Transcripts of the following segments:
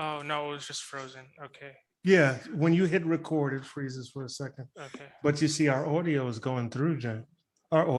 Oh, no, it was just frozen. Okay. Yeah, when you hit record, it freezes for a second. Okay. But you see, our audio is going through, Jen. Our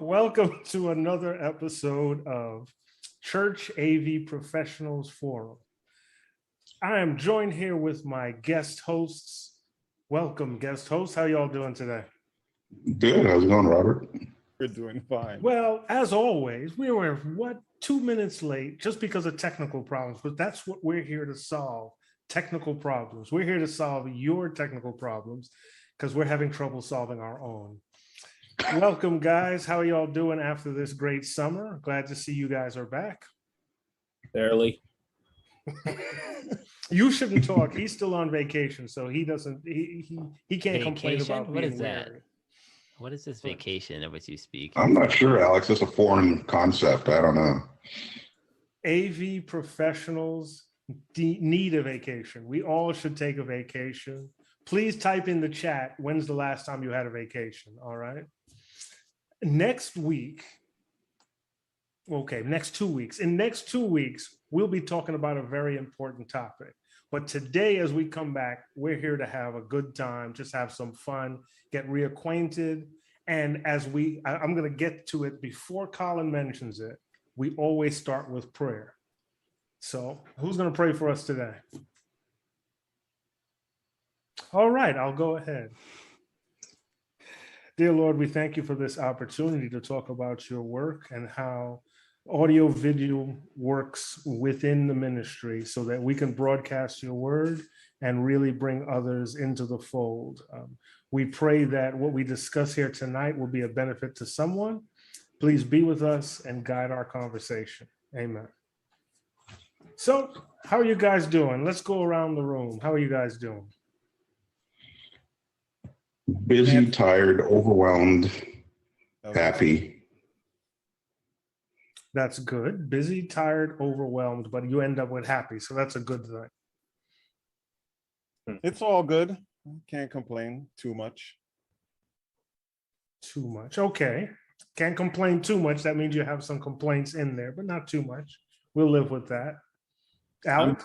welcome to another episode of Church AV Professionals Forum. I am joined here with my guest hosts. Welcome, guest hosts. How y'all doing today? Good. How's it going, Robert? We're doing fine. Well, as always, we were 2 minutes late just because of technical problems, but that's what we're here to solve, technical problems. We're here to solve your technical problems because we're having trouble solving our own. Welcome, guys. How are y'all doing after this great summer? Glad to see you guys are back. Barely. You shouldn't talk. He's still on vacation, so he doesn't. He can't complain about what being is that? weary. What is this vacation of which you speak? I'm not sure, Alex. It's a foreign concept. I don't know. AV professionals need a vacation. We all should take a vacation. Please type in the chat, when's the last time you had a vacation? All right. Next week, okay, next 2 weeks. In next 2 weeks, we'll be talking about a very important topic. But today, as we come back, we're here to have a good time, just have some fun, get reacquainted. And as I'm going to get to it before Colin mentions it, we always start with prayer. So who's going to pray for us today? All right, I'll go ahead. Dear Lord, we thank you for this opportunity to talk about your work and how audio video works within the ministry so that we can broadcast your word and really bring others into the fold. We pray that what we discuss here tonight will be a benefit to someone. Please be with us and guide our conversation. Amen. So, how are you guys doing? Let's go around the room. How are you guys doing? Busy, tired, overwhelmed, happy. That's good. Busy, tired, overwhelmed, but you end up with happy. So that's a good thing. It's all good. Can't complain too much. Too much. Okay. Can't complain too much. That means you have some complaints in there, but not too much. We'll live with that. Alex?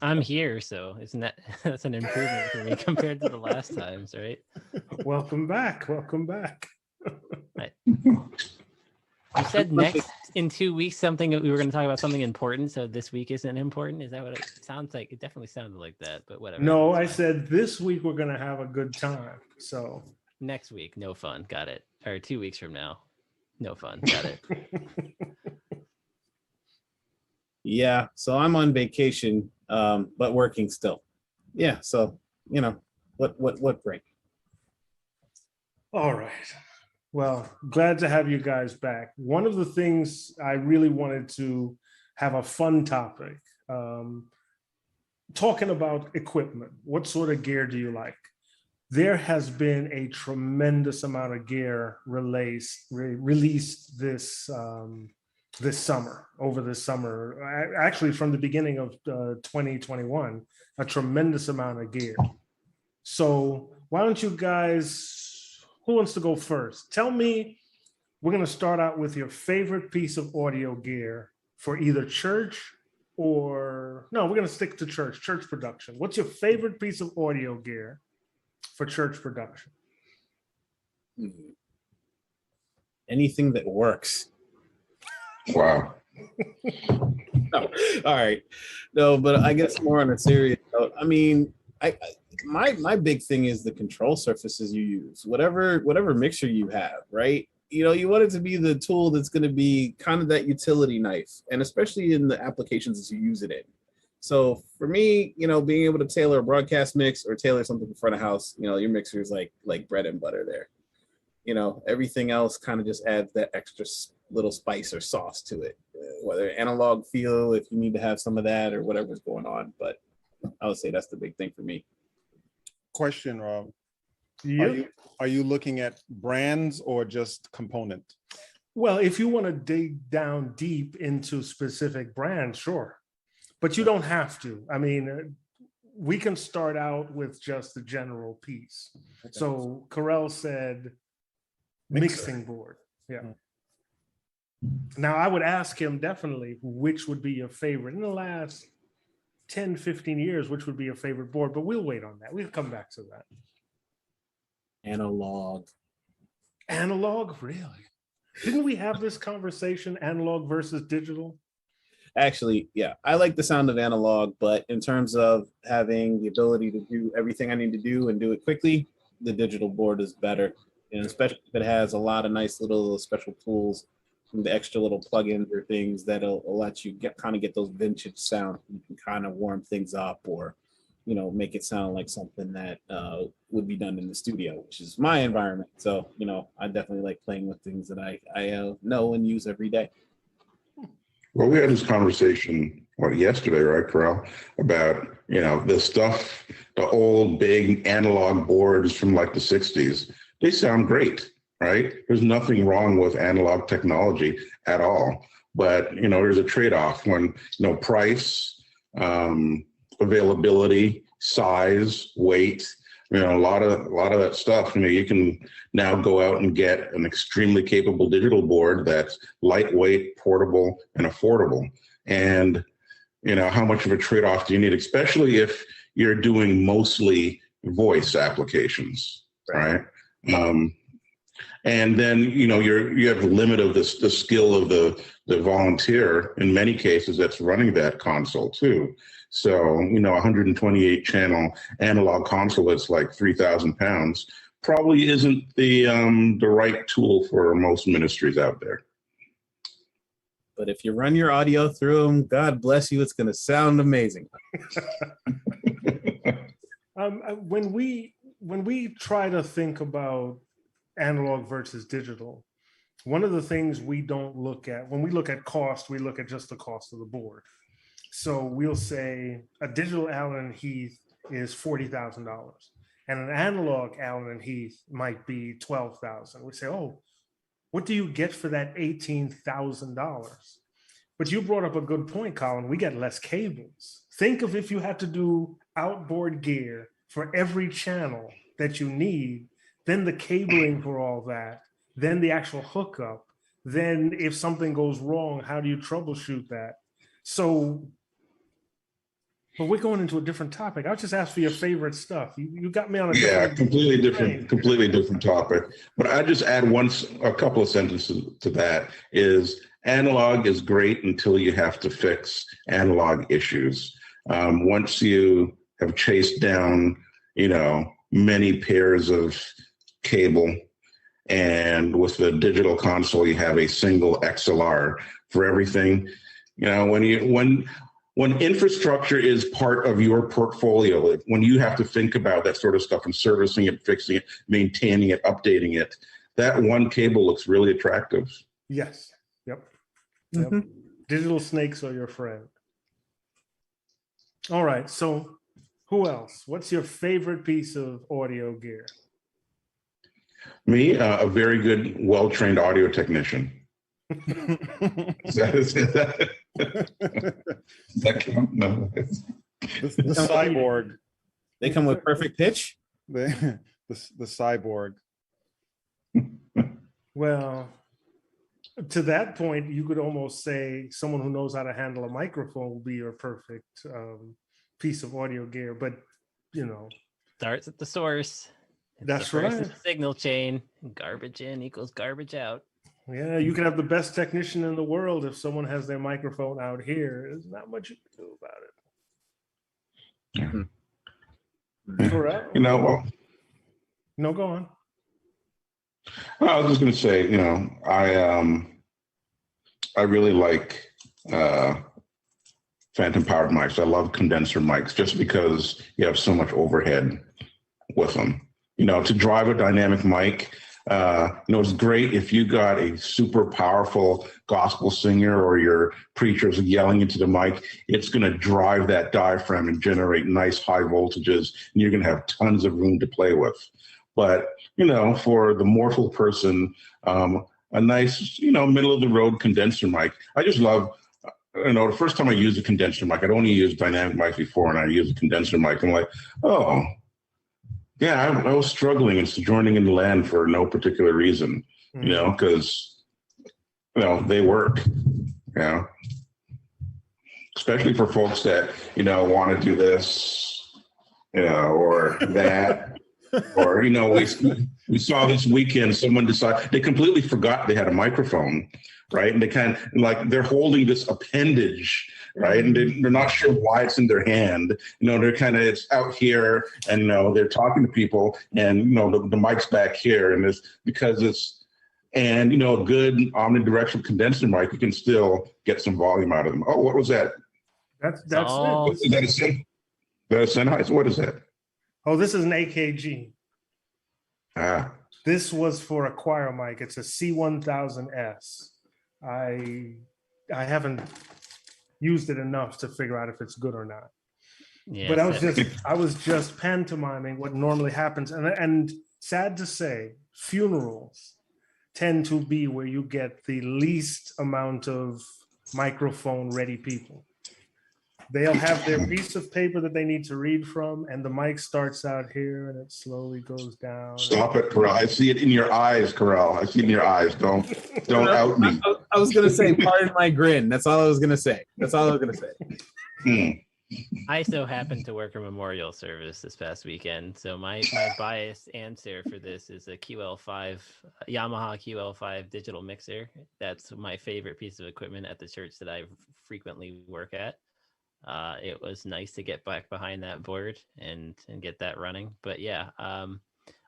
I'm here, so isn't that that's an improvement for me compared to the last times, right? Welcome back. Welcome back. You said next in 2 weeks something we were going to talk about something important, so this week isn't important. Is that what it sounds like? It definitely sounded like that, but whatever. No, that's I fine. said this week we're going to have a good time. So Next week, no fun. Got it. Or 2 weeks from now, no fun. Got it. Yeah, so I'm on vacation, but working still. Yeah, so what break? All right. Well, glad to have you guys back. One of the things I really wanted to have a fun topic, talking about equipment. What sort of gear do you like? There has been a tremendous amount of gear released this over this summer. Actually, from the beginning of 2021, a tremendous amount of gear. So why don't you guys? Who wants to go first? Tell me, we're going to start out with your favorite piece of audio gear for either church or, no, we're going to stick to church production. What's your favorite piece of audio gear for church production? Anything that works. Wow. No, all right. No, but I guess more on a serious note. I mean, my big thing is the control surfaces you use, whatever mixer you have, right? You want it to be the tool that's going to be kind of that utility knife, and especially in the applications that you use it in. So for me, being able to tailor a broadcast mix or tailor something in front of house, your mixer is like bread and butter there. Everything else kind of just adds that extra little spice or sauce to it, whether analog feel, if you need to have some of that or whatever's going on. But I would say that's the big thing for me. Question, Rob. You? Are you looking at brands or just component? Well, if you want to dig down deep into specific brands, sure. But you don't have to. I mean, we can start out with just the general piece. Okay. So Carell said mixing board. Yeah. Now I would ask him definitely which would be your favorite in the last 10, 15 years, which would be your favorite board, but we'll wait on that. We'll come back to that. Analog, really? Didn't we have this conversation, analog versus digital? actually, yeah, I like the sound of analog, but in terms of having the ability to do everything I need to do and do it quickly, the digital board is better. And especially if it has a lot of nice little special tools, the extra little plugins or things that'll let you get those vintage sound. You can kind of warm things up or, make it sound like something that would be done in the studio, which is my environment. So, I definitely like playing with things that I know and use every day. Well, we had this conversation yesterday, right, Carell, about the old big analog boards from like the 60s. They sound great, right? There's nothing wrong with analog technology at all. But there's a trade-off when price, availability, size, weight. A lot of that stuff. You can now go out and get an extremely capable digital board that's lightweight, portable, and affordable. And how much of a trade-off do you need, especially if you're doing mostly voice applications, right? And then you have the limit of the skill of the volunteer in many cases that's running that console too. So 128 channel analog console that's like 3,000 pounds probably isn't the right tool for most ministries out there. But if you run your audio through them, God bless you, it's going to sound amazing. When we try to think about analog versus digital, one of the things we don't look at, when we look at cost, we look at just the cost of the board. So we'll say a digital Allen Heath is $40,000 and an analog Allen Heath might be $12,000. We say, oh, what do you get for that $18,000? But you brought up a good point, Colin. We get less cables. Think of if you had to do outboard gear for every channel that you need, then the cabling for all that, then the actual hookup, then if something goes wrong, how do you troubleshoot that? So, but we're going into a different topic. I'll just ask for your favorite stuff. You got me on a different completely different topic. But I just add a couple of sentences to that is analog is great until you have to fix analog issues. Once you have chased down, many pairs of cable, and with the digital console, you have a single XLR for everything. When infrastructure is part of your portfolio, when you have to think about that sort of stuff and servicing it, fixing it, maintaining it, updating it, that one cable looks really attractive. Yes. Yep. Digital snakes are your friend. All right. So who else? What's your favorite piece of audio gear? Me, a very good, well-trained audio technician. Is that count? No. The cyborg. They come with perfect pitch. The cyborg. Well, to that point, you could almost say someone who knows how to handle a microphone will be your perfect piece of audio gear. But, Starts at the source. That's the right. first signal chain. Garbage in equals garbage out. Yeah, you can have the best technician in the world. If someone has their microphone out here, there's not much you can do about it. Correct. Well, No, go on. I was just going to say, I really like phantom powered mics. I love condenser mics just because you have so much overhead with them. To drive a dynamic mic, it's great if you got a super powerful gospel singer or your preacher's yelling into the mic. It's going to drive that diaphragm and generate nice high voltages, and you're going to have tons of room to play with. But, for the mortal person, a nice, middle of the road condenser mic. I just love, the first time I used a condenser mic, I'd only used dynamic mics before, and I used a condenser mic. I'm like, oh, yeah, I was struggling and joining in the land for no particular reason, because, they work, especially for folks that, want to do this, or that. Or, we saw this weekend, someone decided they completely forgot they had a microphone, right? And they they're holding this appendage, right? And they're not sure why it's in their hand. They're it's out here, and they're talking to people, and the mic's back here, and it's because it's, and a good omnidirectional condenser mic, you can still get some volume out of them. Oh, what was that? That's it. Is that a Sennheiser? What is that? Oh, this is an AKG. Ah. This was for a choir mic. It's a C1000S. I haven't used it enough to figure out if it's good or not. Yeah, but I was just pantomiming what normally happens. And sad to say, funerals tend to be where you get the least amount of microphone ready people. They'll have their piece of paper that they need to read from, and the mic starts out here, and it slowly goes down. Stop it, Corral. I see it in your eyes, Corral. I see it in your eyes. Don't out me. I was going to say, pardon my grin. That's all I was going to say. I so happened to work a memorial service this past weekend, so my biased answer for this is a QL5, Yamaha QL5 digital mixer. That's my favorite piece of equipment at the church that I frequently work at. It was nice to get back behind that board and get that running. But yeah,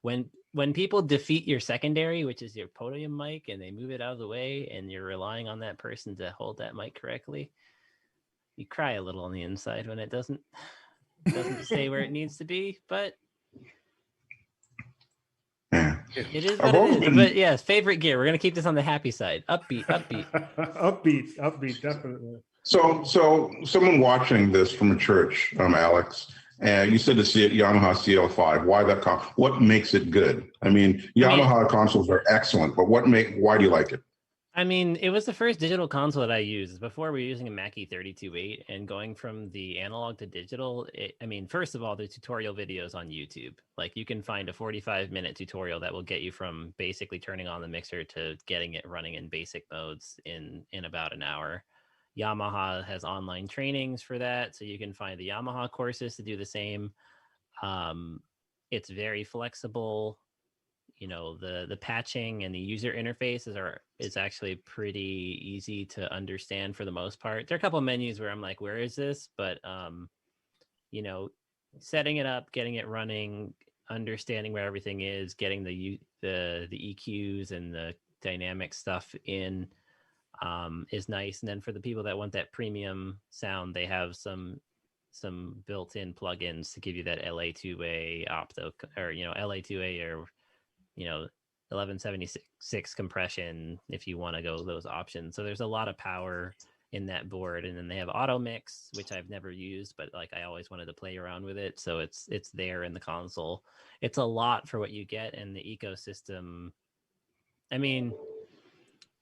when people defeat your secondary, which is your podium mic, and they move it out of the way, and you're relying on that person to hold that mic correctly, you cry a little on the inside when it doesn't stay where it needs to be. But it is what it is. But yes, favorite gear. We're gonna keep this on the happy side. Upbeat. upbeat, definitely. So someone watching this from a church, Alex, and you said to see it Yamaha CL5. Why that? What makes it good? I mean, Yamaha consoles are excellent, but why do you like it? I mean, it was the first digital console that I used. Before we were using a Mackie 32.8 and going from the analog to digital. I mean, first of all, the tutorial videos on YouTube. Like you can find a 45-minute tutorial that will get you from basically turning on the mixer to getting it running in basic modes in about an hour. Yamaha has online trainings for that, so you can find the Yamaha courses to do the same. It's very flexible. You know, the patching and the user interfaces is actually pretty easy to understand for the most part. There are a couple of menus where I'm like, where is this? But you know, setting it up, getting it running, understanding where everything is, getting the EQs and the dynamic stuff in is nice. And then for the people that want that premium sound, they have some built-in plugins to give you that LA2A opto, or LA2A, or 1176 compression if you want to go those options. So there's a lot of power in that board. And then they have auto mix, which I've never used, but like I always wanted to play around with it. So it's there in the console. It's a lot for what you get, and the ecosystem. I mean,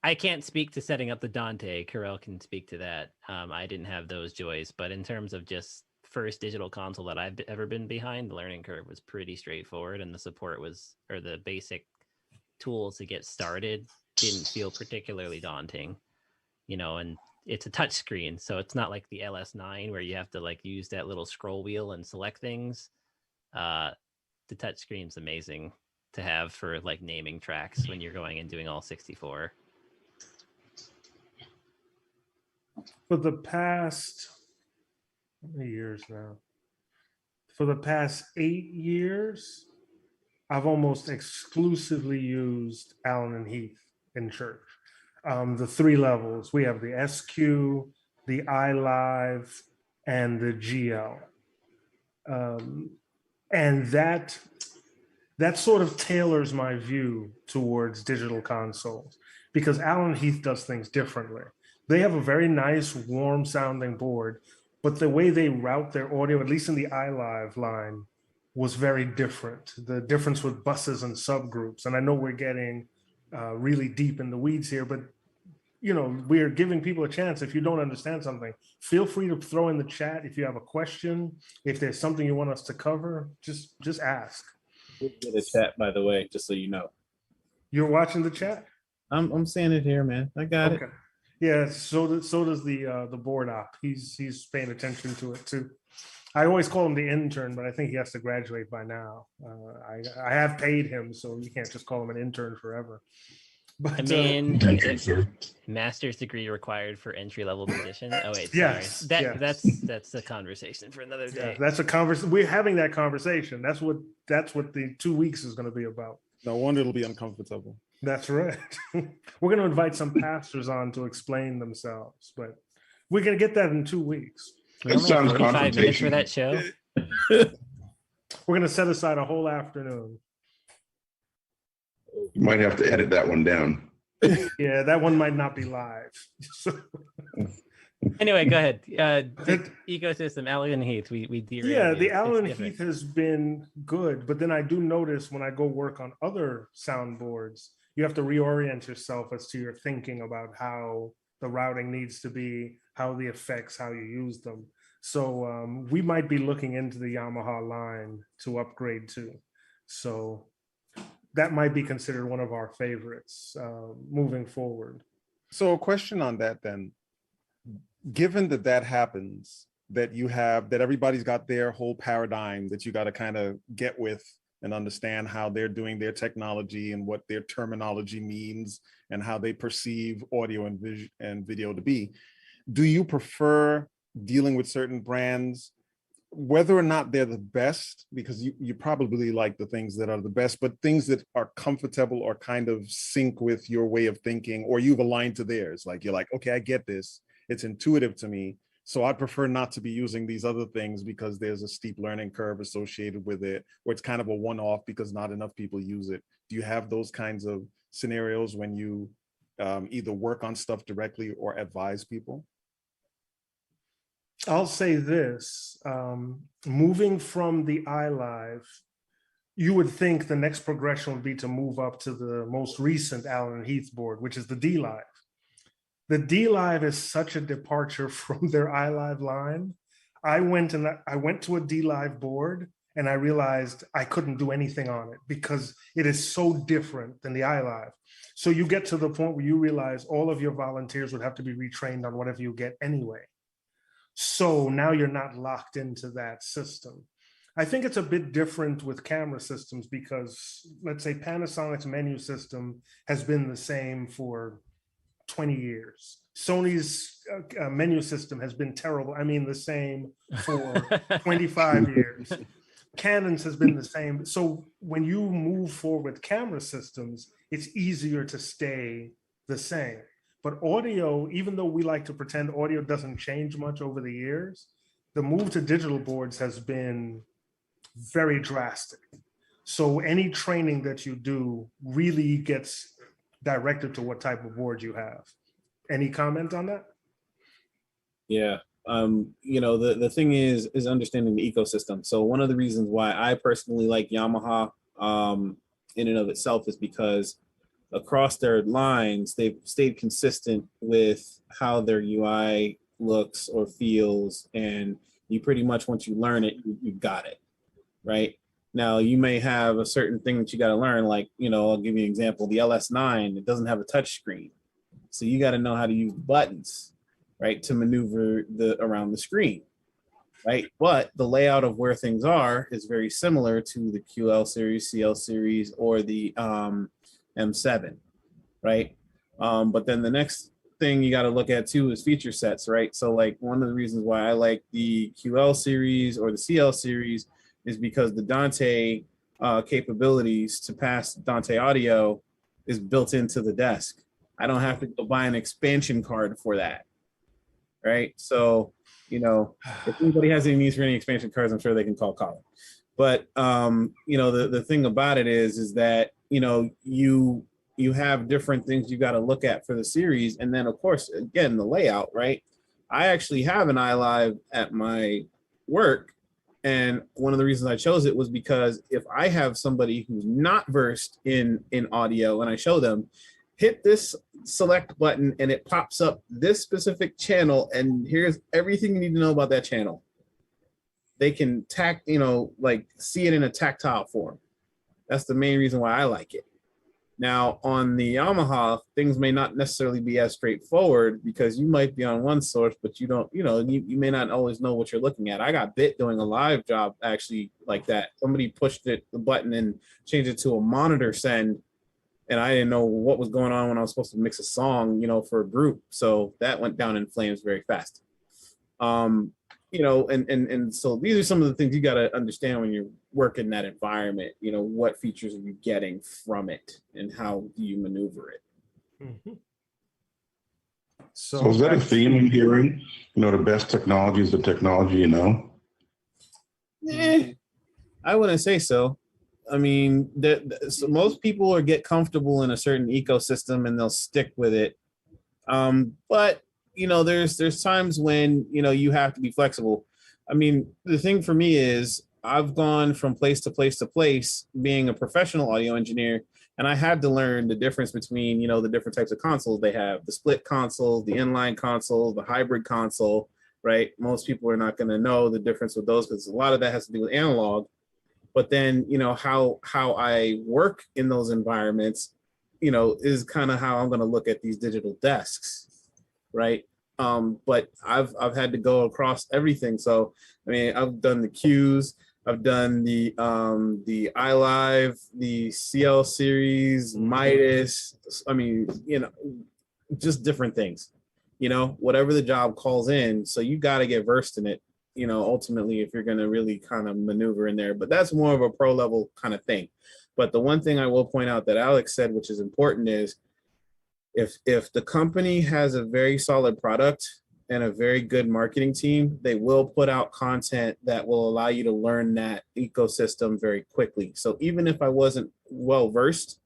I can't speak to setting up the Dante. Carell can speak to that. I didn't have those joys, but in terms of just first digital console that I've ever been behind, the learning curve was pretty straightforward, and the support or the basic tools to get started didn't feel particularly daunting, and it's a touch screen, so it's not like the LS9 where you have to like use that little scroll wheel and select things. The touch screen's amazing to have for like naming tracks when you're going and doing all 64. For the past, how many years now? For the past 8 years, I've almost exclusively used Allen and Heath in church. The 3 levels, we have the SQ, the iLive, and the GL. And that sort of tailors my view towards digital consoles, because Allen Heath does things differently. They have a very nice, warm sounding board, but the way they route their audio, at least in the iLive line, was very different. The difference with buses and subgroups. And I know we're getting really deep in the weeds here, but we're giving people a chance. If you don't understand something, feel free to throw in the chat. If you have a question, if there's something you want us to cover, just ask. Get a chat, by the way, just so you know. You're watching the chat? I'm seeing it here, man. I got it. Yeah, so does the board op. He's paying attention to it too. I always call him the intern, but I think he has to graduate by now. I have paid him, so you can't just call him an intern forever. But, I mean, master's degree required for entry-level position. Oh wait, sorry. Yes, That's a conversation for another day. Yeah, that's a conversation. We're having that conversation. That's what the 2 weeks is going to be about. No wonder it'll be uncomfortable. That's right. We're going to invite some pastors on to explain themselves, but we're going to get that in 2 weeks. We only have 45 minutes for that show. We're going to set aside a whole afternoon. You might have to edit that one down. Yeah, that one might not be live. Anyway, go ahead. The ecosystem, Allen and Heath. We yeah, the Allen and Heath has been good, but then I do notice when I go work on other soundboards, you have to reorient yourself as to your thinking about how the routing needs to be, how the effects, how you use them. So we might be looking into the Yamaha line to upgrade to. So that might be considered one of our favorites moving forward. So a question on that then. Given that happens, that everybody's got their whole paradigm that you got to kind of get with and understand how they're doing their technology and what their terminology means and how they perceive audio and video to be. Do you prefer dealing with certain brands, whether or not they're the best, because you probably like the things that are the best, but things that are comfortable or kind of sync with your way of thinking, or you've aligned to theirs? Like you're like, okay, I get this. It's intuitive to me. So I'd prefer not to be using these other things because there's a steep learning curve associated with it, or it's kind of a one-off because not enough people use it. Do you have those kinds of scenarios when you either work on stuff directly or advise people? I'll say this, moving from the iLive, you would think the next progression would be to move up to the most recent Allen and Heath board, which is the D-Live. The D Live is such a departure from their iLive line. I went to a D Live board and I realized I couldn't do anything on it because it is so different than the iLive. So you get to the point where you realize all of your volunteers would have to be retrained on whatever you get anyway. So now you're not locked into that system. I think it's a bit different with camera systems because, let's say, Panasonic's menu system has been the same for 20 years. Sony's menu system has been terrible. I mean, the same for 25 years. Canon's has been the same. So when you move forward with camera systems, it's easier to stay the same. But audio, even though we like to pretend audio doesn't change much over the years, the move to digital boards has been very drastic. So any training that you do really gets directed to what type of board you have. Any comment on that? Yeah. The thing is understanding the ecosystem. So one of the reasons why I personally like Yamaha in and of itself is because across their lines, they've stayed consistent with how their UI looks or feels. And you pretty much, once you learn it, you got it, right? Now, you may have a certain thing that you got to learn, like, I'll give you an example. The LS9, it doesn't have a touch screen. So you got to know how to use buttons, right, to maneuver around the screen, right? But the layout of where things are is very similar to the QL series, CL series, or the M7, right? But then the next thing you got to look at too is feature sets, right? So like one of the reasons why I like the QL series or the CL series is because the Dante capabilities to pass Dante audio is built into the desk. I don't have to go buy an expansion card for that, right? So, if anybody has any needs for any expansion cards, I'm sure they can call Colin. But the thing about it is that you have different things you got to look at for the series, and then of course again the layout, right? I actually have an iLive at my work, and one of the reasons I chose it was because if I have somebody who's not versed in audio and I show them, hit this select button and it pops up this specific channel, and here's everything you need to know about that channel. They can see it in a tactile form. That's the main reason why I like it. Now, on the Yamaha, things may not necessarily be as straightforward because you might be on one source, but you don't, you may not always know what you're looking at. I got bit doing a live job actually like that. Somebody pushed the button and changed it to a monitor send, and I didn't know what was going on when I was supposed to mix a song, for a group. So that went down in flames very fast. And so these are some of the things you got to understand when you work in that environment. What features are you getting from it and how do you maneuver it? Mm-hmm. So is that a theme I'm hearing? The best technology is the technology I wouldn't say so. I mean, so most people get comfortable in a certain ecosystem and they'll stick with it. But there's times when you have to be flexible. I mean, the thing for me is I've gone from place to place to place being a professional audio engineer, and I had to learn the difference between the different types of consoles they have: the split console, the inline console, the hybrid console. Right? Most people are not going to know the difference with those because a lot of that has to do with analog. But then, how I work in those environments, is kind of how I'm going to look at these digital desks, right? But I've had to go across everything. So, I mean, I've done the Qs, I've done the iLive, the CL series, Midas. I mean, just different things. Whatever the job calls in. So you got to get versed in it. Ultimately, if you're going to really kind of maneuver in there, but that's more of a pro level kind of thing. But the one thing I will point out that Alex said, which is important, is if the company has a very solid product and a very good marketing team, they will put out content that will allow you to learn that ecosystem very quickly. So even if I wasn't well versed,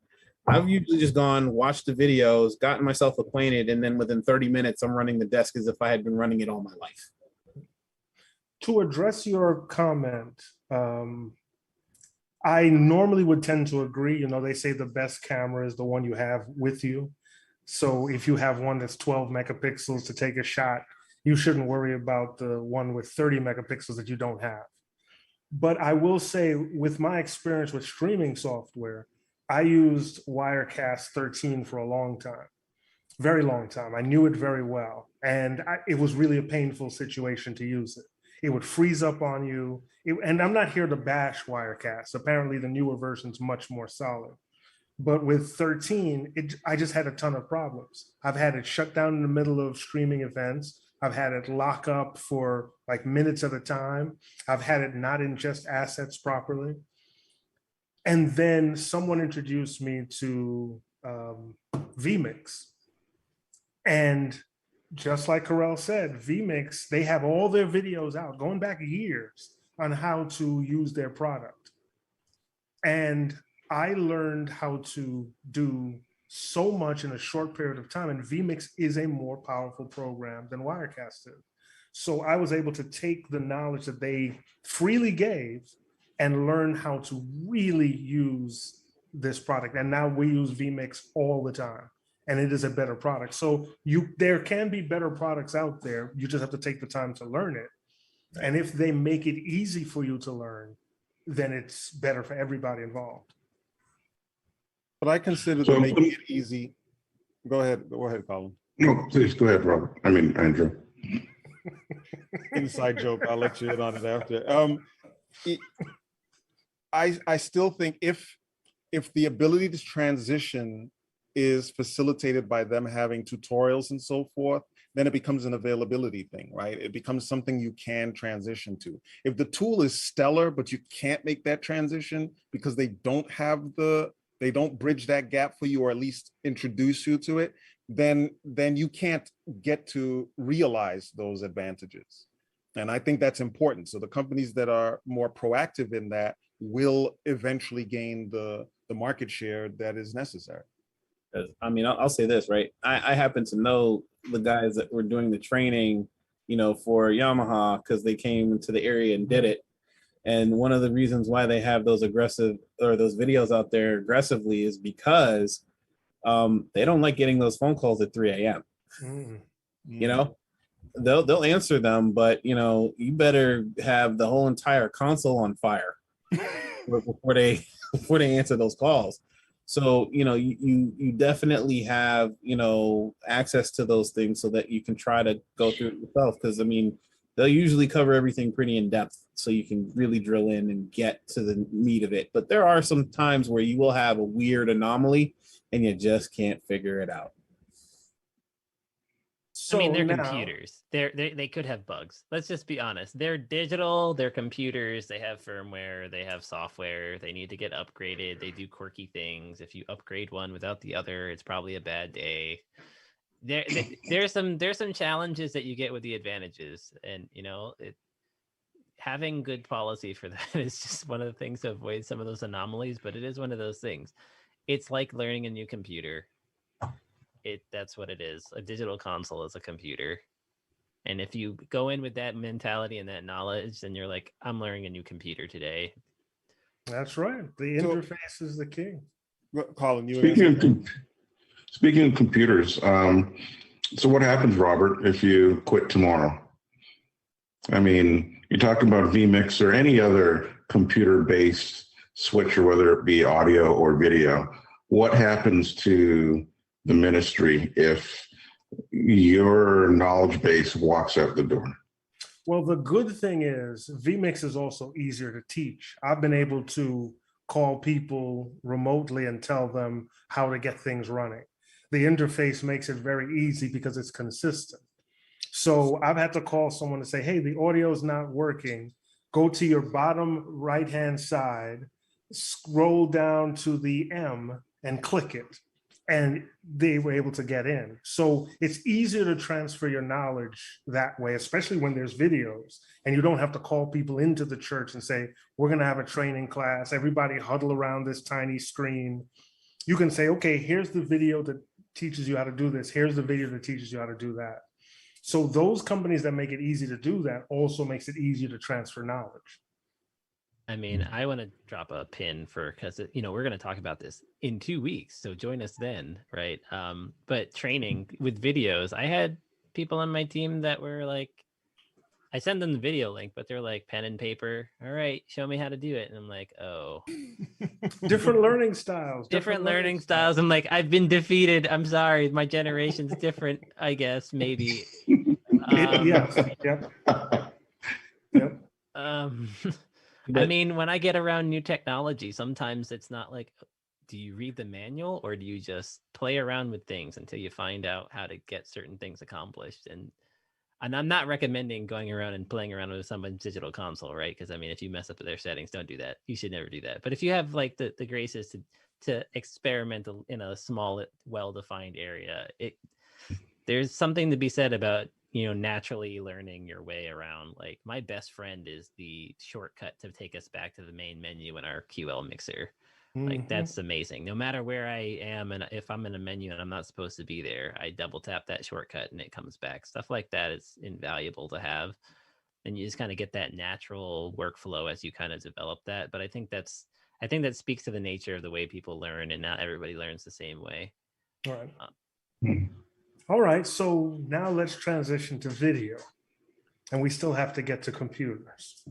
I've usually just gone, watched the videos, gotten myself acquainted, and then within 30 minutes, I'm running the desk as if I had been running it all my life. To address your comment, I normally would tend to agree. They say the best camera is the one you have with you. So if you have one that's 12 megapixels to take a shot, you shouldn't worry about the one with 30 megapixels that you don't have. But I will say, with my experience with streaming software, I used Wirecast 13 for a long time, very long time. I knew it very well. And it was really a painful situation to use it. It would freeze up on you. And I'm not here to bash Wirecast. Apparently, the newer version's much more solid. But with 13, I just had a ton of problems. I've had it shut down in the middle of streaming events. I've had it lock up for like minutes at a time. I've had it not ingest assets properly. And then someone introduced me to vMix. And just like Carell said, vMix, they have all their videos out going back years on how to use their product. And I learned how to do so much in a short period of time, and vMix is a more powerful program than Wirecast is. So I was able to take the knowledge that they freely gave and learn how to really use this product. And now we use vMix all the time, and it is a better product. So there can be better products out there. You just have to take the time to learn it. And if they make it easy for you to learn, then it's better for everybody involved. But I consider So- them making it easy. Go ahead, Colin. No, please go ahead, Robert. I mean, Andrew. Inside joke. I'll let you in on it after. I still think if the ability to transition is facilitated by them having tutorials and so forth, then it becomes an availability thing, right? It becomes something you can transition to. If the tool is stellar, but you can't make that transition because they don't bridge that gap for you, or at least introduce you to it, then you can't get to realize those advantages. And I think that's important. So the companies that are more proactive in that will eventually gain the market share that is necessary. I mean, I'll say this, right? I happen to know the guys that were doing the training, for Yamaha, because they came into the area and did it. And one of the reasons why they have those videos out there aggressively is because they don't like getting those phone calls at 3 a.m. They'll answer them, but you better have the whole entire console on fire before they answer those calls. So you definitely have access to those things so that you can try to go through it yourself, because I mean they'll usually cover everything pretty in depth, so you can really drill in and get to the meat of it. But there are some times where you will have a weird anomaly and you just can't figure it out. So I mean, they're now, computers. They could have bugs. Let's just be honest. They're digital. They're computers. They have firmware. They have software. They need to get upgraded. They do quirky things. If you upgrade one without the other, it's probably a bad day. There's some challenges that you get with the advantages, and having good policy for that is just one of the things to avoid some of those anomalies. But it is one of those things. It's like learning a new computer. That's what it is. A digital console is a computer. And if you go in with that mentality and that knowledge, then you're like, I'm learning a new computer today. that's right. The interface is the king. Colin, Speaking of computers, so what happens, Robert, if you quit tomorrow? I mean, you're talking about vMix or any other computer-based switcher, whether it be audio or video. What happens to the ministry if your knowledge base walks out the door? Well, the good thing is vMix is also easier to teach. I've been able to call people remotely and tell them how to get things running. The interface makes it very easy because it's consistent. So I've had to call someone to say, hey, the audio is not working. Go to your bottom right-hand side, scroll down to the M and click it. And they were able to get in. So it's easier to transfer your knowledge that way, especially when there's videos and you don't have to call people into the church and say, we're going to have a training class. Everybody huddle around this tiny screen. You can say, okay, here's the video that teaches you how to do this. Here's the video that teaches you how to do that. So those companies that make it easy to do that also makes it easier to transfer knowledge. I mean, I want to drop a pin for because we're going to talk about this in 2 weeks, so join us then, right? But training with videos, I had people on my team that were like, I send them the video link, but they're like pen and paper. All right, show me how to do it, and I'm like, oh, Different learning styles. different learning styles. I'm like, I've been defeated. I'm sorry, my generation's different. I guess maybe. Yes. Yep. Yep. I mean, when I get around new technology, sometimes it's not like, do you read the manual or do you just play around with things until you find out how to get certain things accomplished? And I'm not recommending going around and playing around with someone's digital console, right? Because I mean, if you mess up their settings, don't do that. You should never do that. But if you have like the graces to experiment in a small, well-defined area, there's something to be said about naturally learning your way around. Like my best friend is the shortcut to take us back to the main menu in our QL mixer. Like that's amazing. No matter where I am, and if I'm in a menu and I'm not supposed to be there, I double tap that shortcut and it comes back. Stuff like that is invaluable to have, and you just kind of get that natural workflow as you kind of develop that. But I think that speaks to the nature of the way people learn, and not everybody learns the same way. All right. All right, so now let's transition to video, and we still have to get to computers.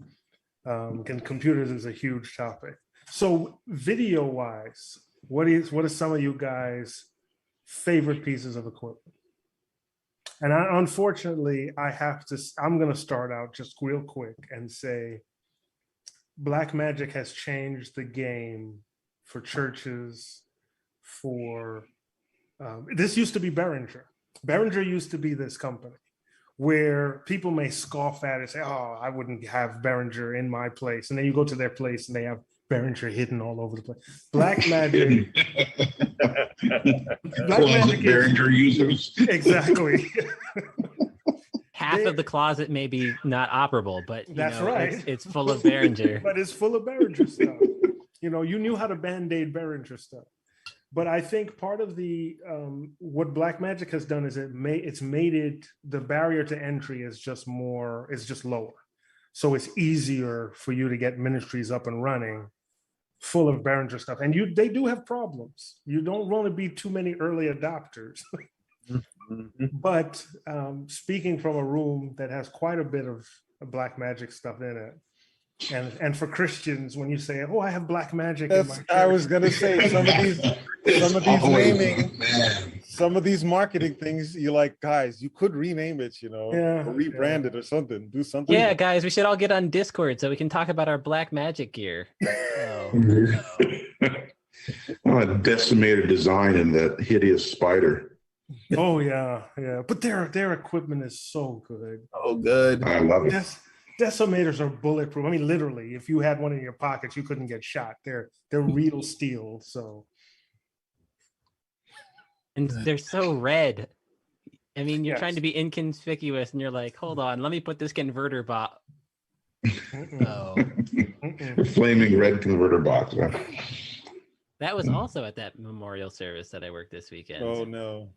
And computers is a huge topic. So video-wise, what are some of you guys' favorite pieces of equipment? And unfortunately, I'm going to start out just real quick and say Blackmagic has changed the game for churches. This used to be Behringer. Behringer used to be this company where people may scoff at it and say, oh, I wouldn't have Behringer in my place. And then you go to their place and they have Behringer hidden all over the place. Blackmagic. Blackmagic Behringer users. Exactly. Half of the closet may be not operable, but that's right. It's full of Behringer. But it's full of Behringer stuff. You knew how to band-aid Behringer stuff. But I think part of the what Blackmagic has done is it's made it, the barrier to entry is just lower. So it's easier for you to get ministries up and running full of Behringer stuff. And they do have problems. You don't want to be too many early adopters. But speaking from a room that has quite a bit of Blackmagic stuff in it, and for Christians, when you say, "Oh, I have Blackmagic," in my church, I was gonna say some of these naming, some of these marketing things. You're like, guys, you could rename it, or rebrand it or something. Do something. Yeah, guys, we should all get on Discord so we can talk about our Blackmagic gear. A decimated design in that hideous spider. Oh yeah. But their equipment is so good. Oh, good. I love it. Decimators are bulletproof. I mean, literally, if you had one in your pocket, you couldn't get shot. They're real steel. So, and they're so red. I mean, you're Yes. trying to be inconspicuous, and you're like, "Hold on, let me put this converter bot." Oh, Flaming red converter box. Huh? that was also at that memorial service that I worked this weekend. Oh no.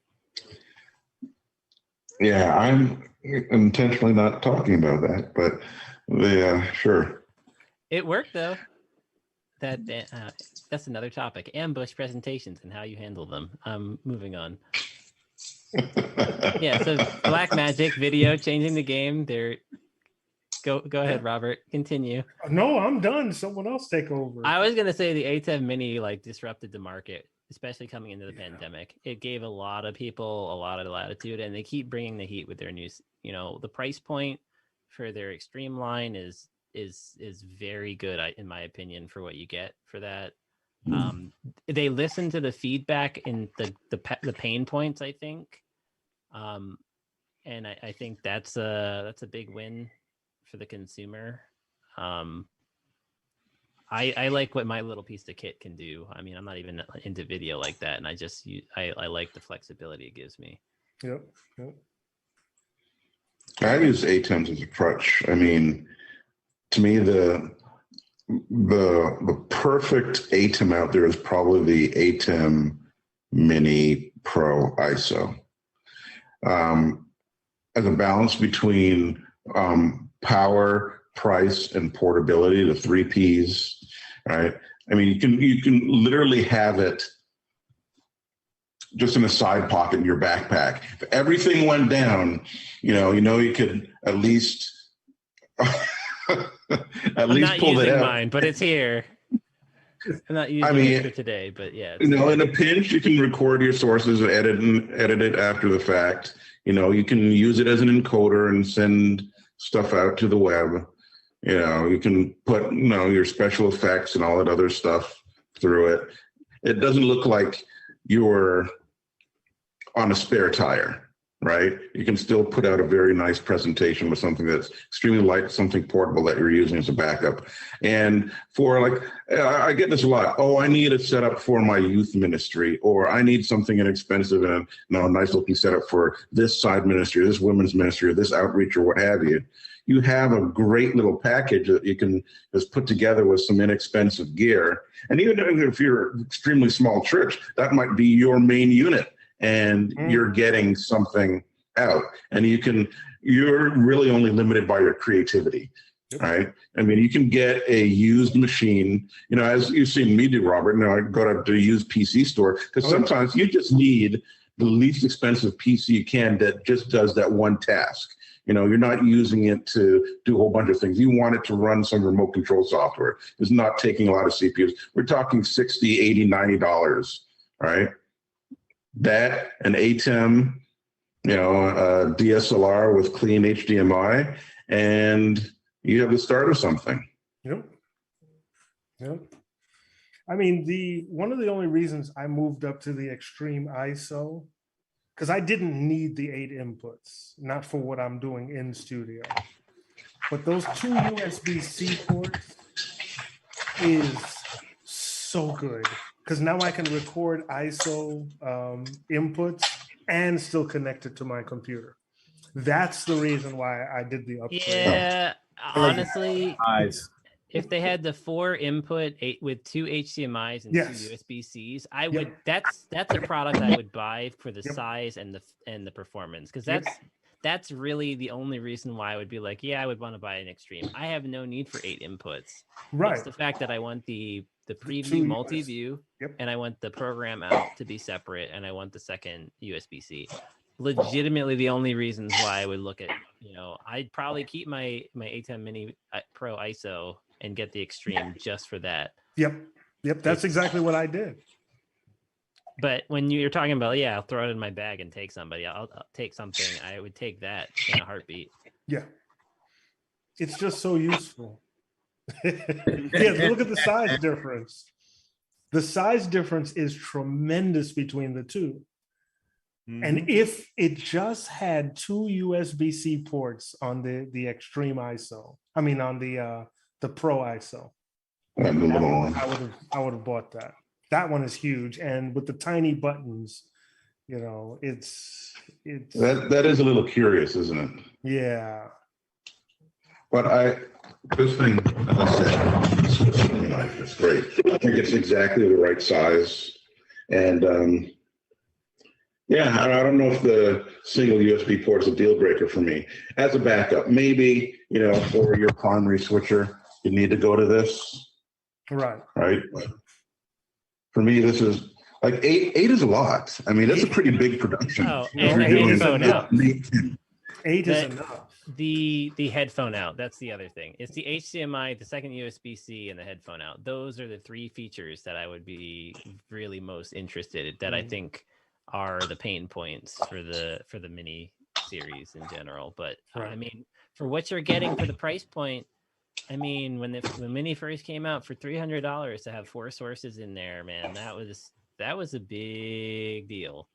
Yeah, I'm intentionally not talking about that, but yeah, sure. It worked though. That's another topic: ambush presentations and how you handle them. Moving on. Yeah, so Blackmagic video changing the game. Go ahead, Robert. Continue. No, I'm done. Someone else take over. I was gonna say the A10 Mini disrupted the market, especially coming into the pandemic. It gave a lot of people a lot of latitude, and they keep bringing the heat with their new. The price point for their extreme line is very good, in my opinion, for what you get for that. They listen to the feedback and the pain points, I think, and I think that's a big win for the consumer. I like what my little piece of kit can do. I mean, I'm not even into video like that, and I like the flexibility it gives me. Yep. I use ATEMs as a crutch. I mean, to me, the perfect ATEM out there is probably the ATEM Mini Pro ISO. As a balance between power price and portability, the 3 Ps, right? I mean, you can literally have it just in a side pocket in your backpack. If everything went down, you could at least I'm not pull it using out. mine, but it's here. I'm not using it for today, but yeah. In a pinch, you can record your sources and edit it after the fact. You can use it as an encoder and send stuff out to the web. You can put, your special effects and all that other stuff through it. It doesn't look like you're on a spare tire, right? You can still put out a very nice presentation with something that's extremely light, something portable that you're using as a backup. And for I get this a lot. Oh, I need a setup for my youth ministry, or I need something inexpensive and a nice looking setup for this side ministry, this women's ministry, or this outreach, or what have you. You have a great little package that you can just put together with some inexpensive gear. And even if you're an extremely small church, that might be your main unit. And you're getting something out, and you're really only limited by your creativity, right? I mean, you can get a used machine, as you've seen me do, Robert. I go to a used PC store, because sometimes you just need the least expensive PC you can that just does that one task. You're not using it to do a whole bunch of things. You want it to run some remote control software. It's not taking a lot of CPUs. We're talking $60, $80, $90, right? That, an ATEM, a DSLR with clean HDMI, and you have the start of something. Yep. I mean, one of the only reasons I moved up to the extreme ISO, because I didn't need the 8 inputs, not for what I'm doing in studio. But those 2 USB-C ports is so good, because now I can record ISO inputs and still connect it to my computer. That's the reason why I did the upgrade. Yeah, honestly, Nice. if they had the 4 input with 2 HDMIs and 2 USB-Cs, I would. That's a product I would buy for the size and the performance, because that's really the only reason why I would be like, yeah, I would want to buy an Extreme. I have no need for 8 inputs. Right. It's the fact that I want the preview multi-view, and I want the program out to be separate, and I want the second USB-C. Legitimately the only reasons why I would look at, I'd probably keep my ATEM Mini Pro ISO and get the Extreme just for that. Yep. That's exactly what I did. But when you're talking about, I'll throw it in my bag and take somebody, I'll take something, I would take that in a heartbeat. Yeah. It's just so useful. Look at the size difference. The size difference is tremendous between the two. And if it just had 2 USB-C ports on the Extreme ISO, on the Pro ISO, I would have bought that. That one is huge, and with the tiny buttons, it's that is a little curious, isn't it? Yeah. But this thing, as I said, it's great. I think it's exactly the right size, and I don't know if the single USB port is a deal breaker for me. As a backup, maybe, for your primary switcher, you need to go to this. Right. But for me, this is like 8 is a lot. I mean, that's a pretty big production. Oh, and the headphone out. 8 is enough. The headphone out. That's the other thing. It's the HDMI, the second USB-C, and the headphone out. Those are the 3 features that I would be really most interested in, that I think are the pain points for the mini series in general. But I mean, for what you're getting for the price point, I mean, when the mini first came out for $300 to have 4 sources in there, man, that was a big deal.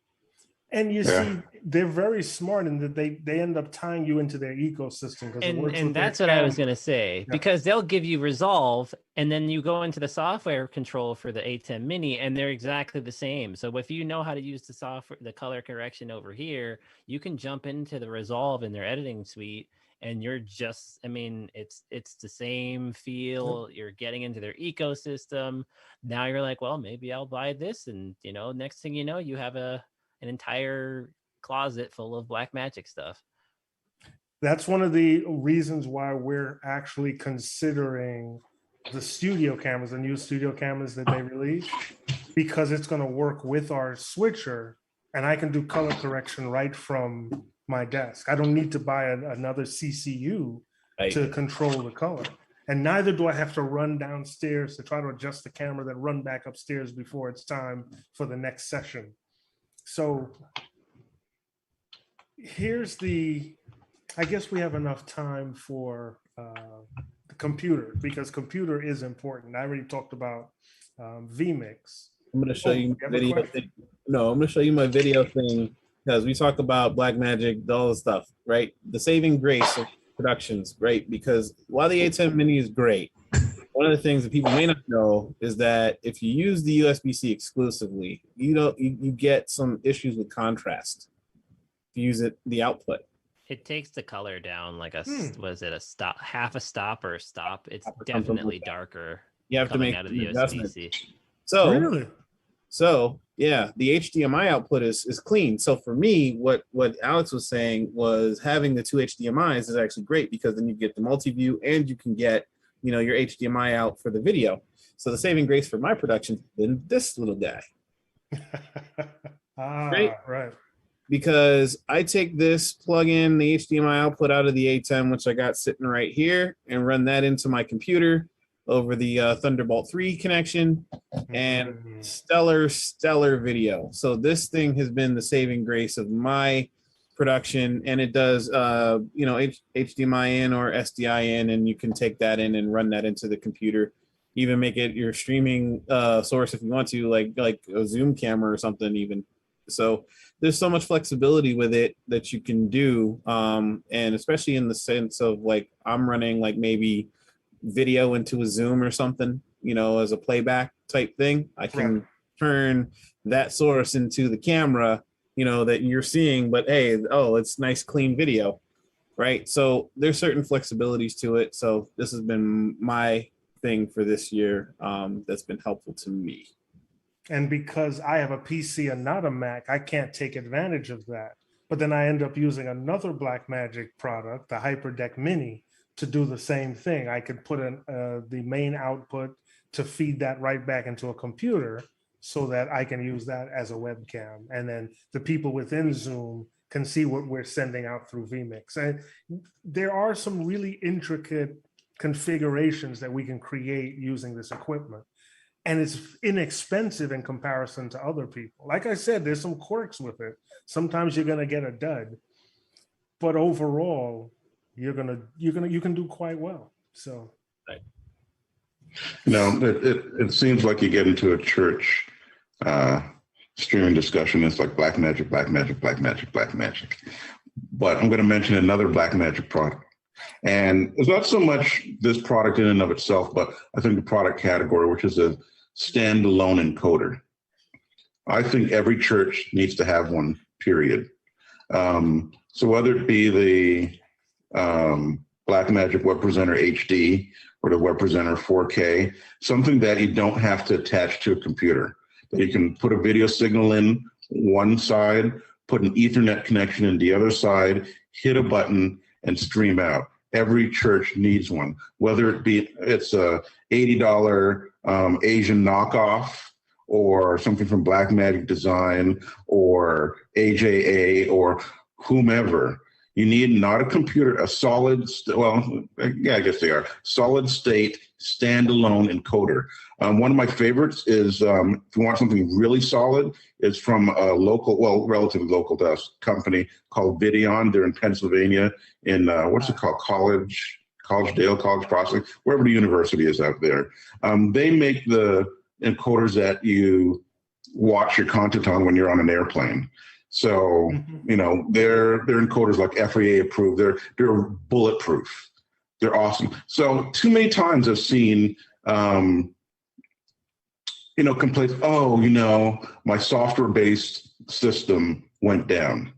And you see, they're very smart in that they end up tying you into their ecosystem. And that's what I was going to say, because they'll give you Resolve, and then you go into the software control for the ATEM Mini, and they're exactly the same. So if you know how to use the software, the color correction over here, you can jump into the Resolve in their editing suite, and you're just, I mean, it's the same feel. You're getting into their ecosystem. Now you're like, well, maybe I'll buy this, and next thing you know, you have an entire closet full of Blackmagic stuff. That's one of the reasons why we're actually considering the studio cameras, the new studio cameras that they release, because it's going to work with our switcher, and I can do color correction right from my desk. I don't need to buy another CCU Right. to control the color. And neither do I have to run downstairs to try to adjust the camera, then run back upstairs before it's time for the next session. So here's I guess we have enough time for the computer, because computer is important. I already talked about vMix. I'm going to show you you have a video question? thing. No, I'm going to show you my video thing because we talk about Blackmagic, all the stuff, right? The saving grace of productions, right? Because while the A10 Mini is great, one of the things that people may not know is that if you use the USB-C exclusively, you get some issues with contrast. If you use the output. It takes the color down like was it a stop, half a stop or a stop? It's Something definitely like that. darker You have to coming make out of the an adjustment. USB-C. So, so yeah, the HDMI output is clean. So for me, what Alex was saying was having the two HDMIs is actually great, because then you get the multi-view and you can get, your HDMI out for the video. So the saving grace for my production has been this little guy. Right. Because I take this, plug in the HDMI output out of the A10, which I got sitting right here, and run that into my computer over the Thunderbolt 3 connection, and stellar video. So this thing has been the saving grace of my production, and it does, HDMI in or SDI in, and you can take that in and run that into the computer. Even make it your streaming source if you want to, like a Zoom camera or something even. So there's so much flexibility with it that you can do, and especially in the sense of like I'm running like maybe video into a Zoom or something, as a playback type thing. I can turn that source into the camera, that you're seeing, but hey, it's nice clean video, right? So there's certain flexibilities to it. So this has been my thing for this year, that's been helpful to me. And because I have a PC and not a Mac, I can't take advantage of that. But then I end up using another Blackmagic product, the HyperDeck Mini, to do the same thing. I could put in the main output to feed that right back into a computer so that I can use that as a webcam. And then the people within Zoom can see what we're sending out through vMix. And there are some really intricate configurations that we can create using this equipment. And it's inexpensive in comparison to other people. Like I said, there's some quirks with it. Sometimes you're gonna get a dud, but overall, you can do quite well. So, it seems like you get into a church streaming discussion. It's like Blackmagic. But I'm going to mention another Blackmagic product. And it's not so much this product in and of itself, but I think the product category, which is a standalone encoder. I think every church needs to have one, period. So whether it be the Blackmagic Web Presenter HD or the Web Presenter 4K, something that you don't have to attach to a computer, that you can put a video signal in one side, put an Ethernet connection in the other side, hit a button, and stream out. Every church needs one, whether it's a $80 Asian knockoff or something from Blackmagic Design or AJA or whomever. You need not a computer, a solid, I guess they are, solid state standalone encoder. One of my favorites is, if you want something really solid, is from a relatively local to us company called Videon. They're in Pennsylvania in, what's it called? Collegedale, College Crossing, wherever the university is out there. They make the encoders that you watch your content on when you're on an airplane. So, their encoders like FAA approved, they're bulletproof. They're awesome. So too many times I've seen, complaints, my software-based system went down.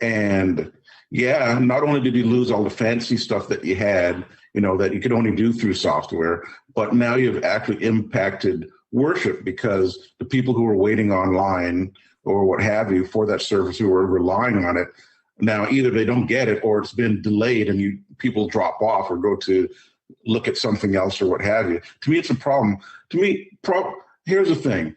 And yeah, not only did you lose all the fancy stuff that you had, that you could only do through software, but now you've actually impacted worship because the people who were waiting online or what have you for that service who were relying on it Now, either they don't get it or it's been delayed and people drop off or go to look at something else or what have you. To me, it's a problem. To me, here's the thing,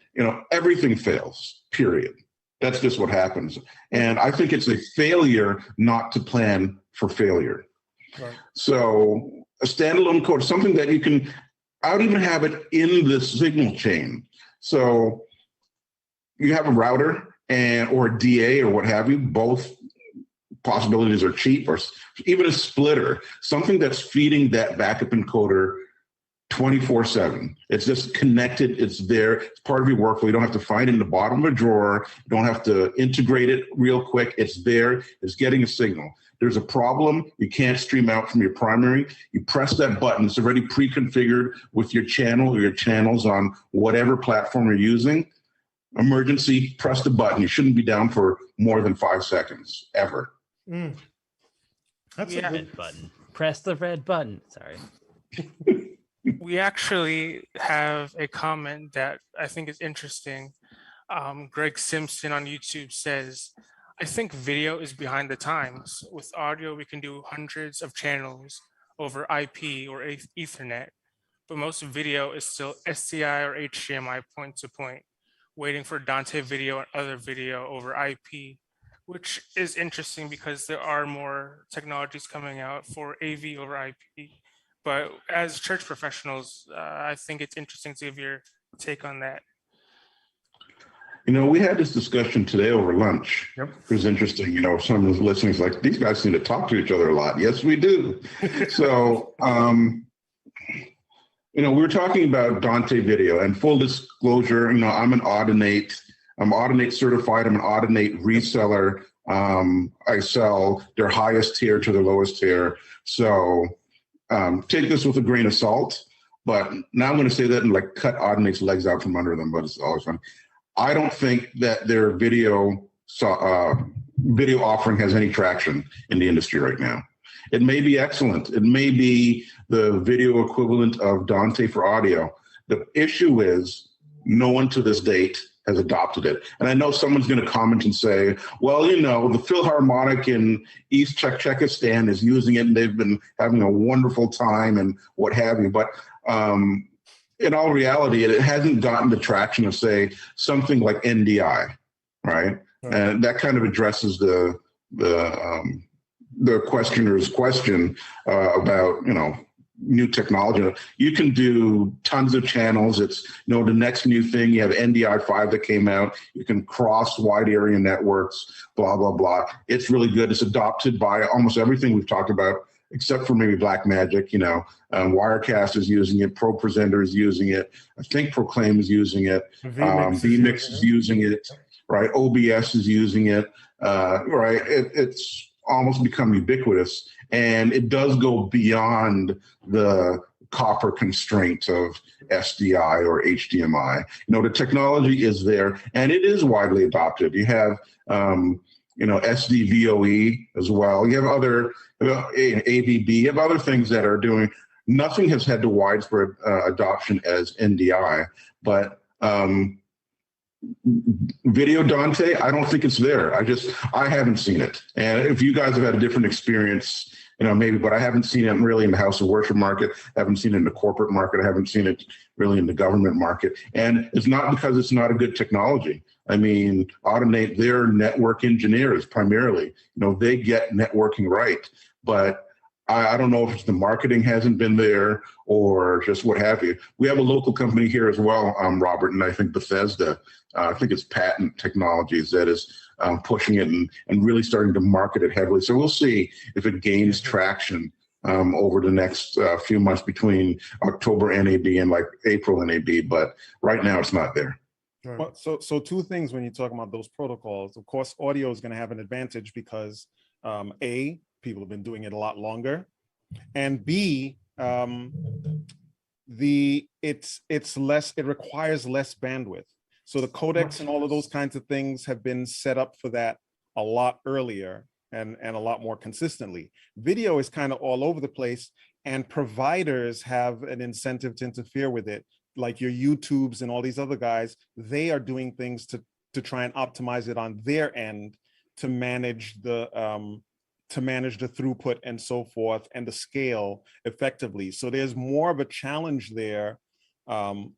everything fails, period. That's just what happens. And I think it's a failure not to plan for failure. Right. So a standalone code, something that I would even have it in the signal chain. So you have a router or a DA or what have you, both possibilities are cheap, or even a splitter, something that's feeding that backup encoder 24/7. It's just connected. It's there. It's part of your workflow. You don't have to find it in the bottom of a drawer. You don't have to integrate it real quick. It's there. It's getting a signal. There's a problem. You can't stream out from your primary. You press that button. It's already pre-configured with your channel or your channels on whatever platform you're using. Emergency, press the button. You shouldn't be down for more than 5 seconds, ever. That's a good button. Press the red button. Sorry. We actually have a comment that I think is interesting. Greg Simpson on YouTube says, I think video is behind the times. With audio, we can do hundreds of channels over IP or Ethernet, but most video is still SDI or HDMI point to point, waiting for Dante video and other video over IP, which is interesting because there are more technologies coming out for AV over IP. But as church professionals, I think it's interesting to give your take on that. We had this discussion today over lunch. Yep. It was interesting. Someone's listening is like, these guys seem to talk to each other a lot. Yes, we do. So, we were talking about Dante video, and full disclosure, I'm an Audinate. I'm Audinate certified. I'm an Audinate reseller. I sell their highest tier to the lowest tier. So take this with a grain of salt. But now I'm going to say that and cut Audinate's legs out from under them, but it's always fun. I don't think that their video offering has any traction in the industry right now. It may be excellent. It may be the video equivalent of Dante for audio. The issue is no one to this date has adopted it. And I know someone's going to comment and say, well, the Philharmonic in East Czechostan is using it and they've been having a wonderful time and what have you. But in all reality, it hasn't gotten the traction of, say, something like NDI, right? And that kind of addresses the questioner's question about, new technology. You can do tons of channels. It's, the next new thing, you have NDI 5 that came out. You can cross wide area networks, blah, blah, blah. It's really good. It's adopted by almost everything we've talked about, except for maybe Blackmagic. Wirecast is using it. ProPresenter is using it. I think Proclaim is using it. vMix is using it. Right. OBS is using it. Right. It's almost become ubiquitous, and it does go beyond the copper constraint of SDI or HDMI. The technology is there, and it is widely adopted. You have, SDVOE as well. You have other AVB. You have other things that are doing. Nothing has had the widespread adoption as NDI, but video Dante, I don't think it's there. I haven't seen it. And if you guys have had a different experience, maybe, but I haven't seen it really in the house of worship market. I haven't seen it in the corporate market. I haven't seen it really in the government market. And it's not because it's not a good technology. I mean, Audinate, they're network engineers primarily. They get networking right. But I don't know if it's the marketing hasn't been there or just what have you. We have a local company here as well, Robert, and I think Bethesda. I think it's Patent Technologies that is pushing it and really starting to market it heavily. So we'll see if it gains traction over the next few months between October NAB and April NAB. But right now it's not there. Well, so two things when you're talking about those protocols. Of course, audio is going to have an advantage because A, people have been doing it a lot longer, and B, it requires less bandwidth. So the codecs and all of those kinds of things have been set up for that a lot earlier and a lot more consistently. Video is kind of all over the place, and providers have an incentive to interfere with it. Like your YouTubes and all these other guys, they are doing things to try and optimize it on their end to manage the throughput and so forth and the scale effectively. So there's more of a challenge there. And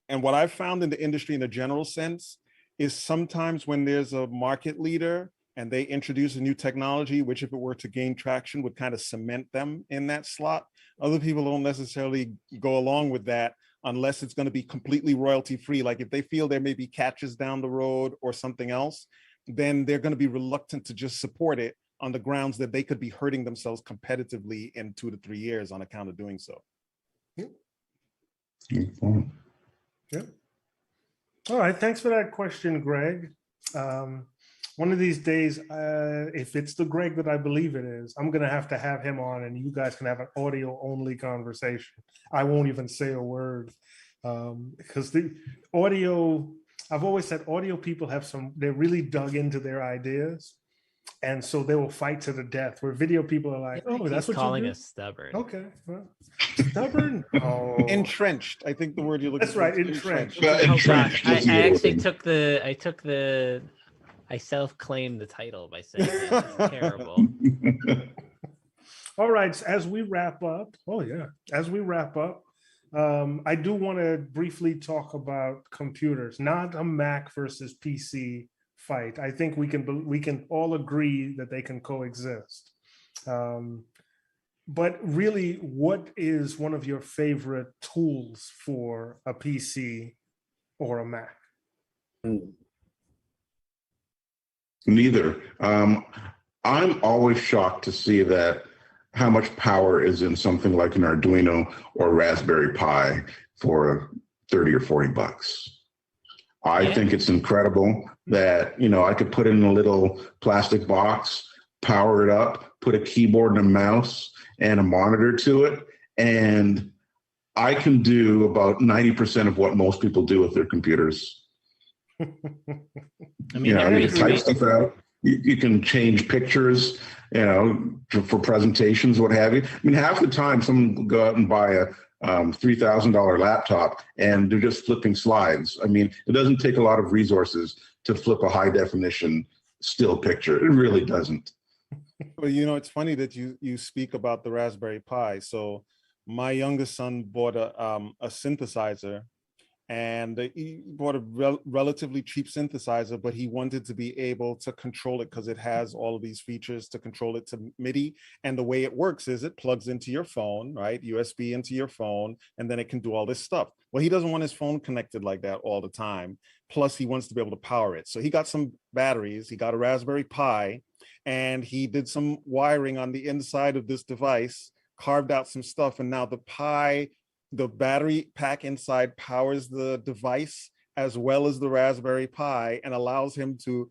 what I've found in the industry in a general sense is sometimes when there's a market leader and they introduce a new technology, which if it were to gain traction would kind of cement them in that slot, other people don't necessarily go along with that unless it's going to be completely royalty free. Like if they feel there may be catches down the road or something else, then they're going to be reluctant to just support it on the grounds that they could be hurting themselves competitively in 2 to 3 years on account of doing so. Yeah. All right. Thanks for that question, Greg. One of these days, if it's the Greg that I believe it is, I'm going to have him on and you guys can have an audio only conversation. I won't even say a word because the audio, I've always said audio people they're really dug into their ideas. And so they will fight to the death where video people are like, oh, that's what calling you us stubborn. Okay. Well, stubborn? Oh. Entrenched. I think the word you're looking That's for. right, entrenched. Oh gosh, I actually I self-claimed the title by saying that. It's terrible. All right, so as we wrap up, I do want to briefly talk about computers, not a Mac versus PC fight. I think we can all agree that they can coexist. But really, what is one of your favorite tools for a PC or a Mac? Neither. I'm always shocked to see that how much power is in something like an Arduino or Raspberry Pi for 30 or 40 bucks. I think it's incredible that, I could put in a little plastic box, power it up, put a keyboard and a mouse and a monitor to it, and I can do about 90% of what most people do with their computers. I mean, you can type stuff out. You can change pictures, for presentations, what have you. I mean, half the time someone will go out and buy a $3,000 laptop and they're just flipping slides. I mean, it doesn't take a lot of resources to flip a high definition still picture. It really doesn't. Well, it's funny that you speak about the Raspberry Pi. So my youngest son bought a synthesizer, and he bought a relatively cheap synthesizer, but he wanted to be able to control it because it has all of these features to control it to MIDI. And the way it works is it plugs into your phone, right? USB into your phone, and then it can do all this stuff. Well, he doesn't want his phone connected like that all the time. Plus, he wants to be able to power it. So he got some batteries, he got a Raspberry Pi, and he did some wiring on the inside of this device, carved out some stuff, and now the battery pack inside powers the device as well as the Raspberry Pi and allows him to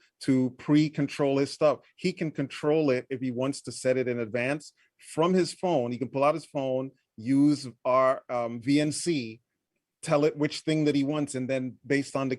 pre-control his stuff. He can control it if he wants to set it in advance from his phone. He can pull out his phone, use our VNC, tell it which thing that he wants, and then based on the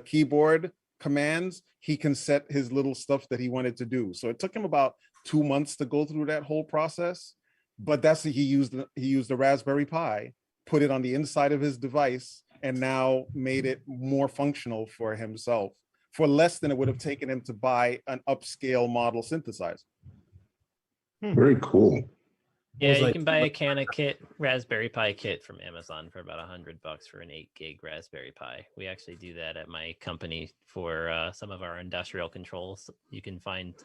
keyboard commands, he can set his little stuff that he wanted to do. So it took him about 2 months to go through that whole process. But he used the Raspberry Pi, put it on the inside of his device, and now made it more functional for himself for less than it would have taken him to buy an upscale model synthesizer. Very cool. Yeah, you can buy a Cana kit, Raspberry Pi kit from Amazon for about $100 for an 8 gig Raspberry Pi. We actually do that at my company for some of our industrial controls. You can find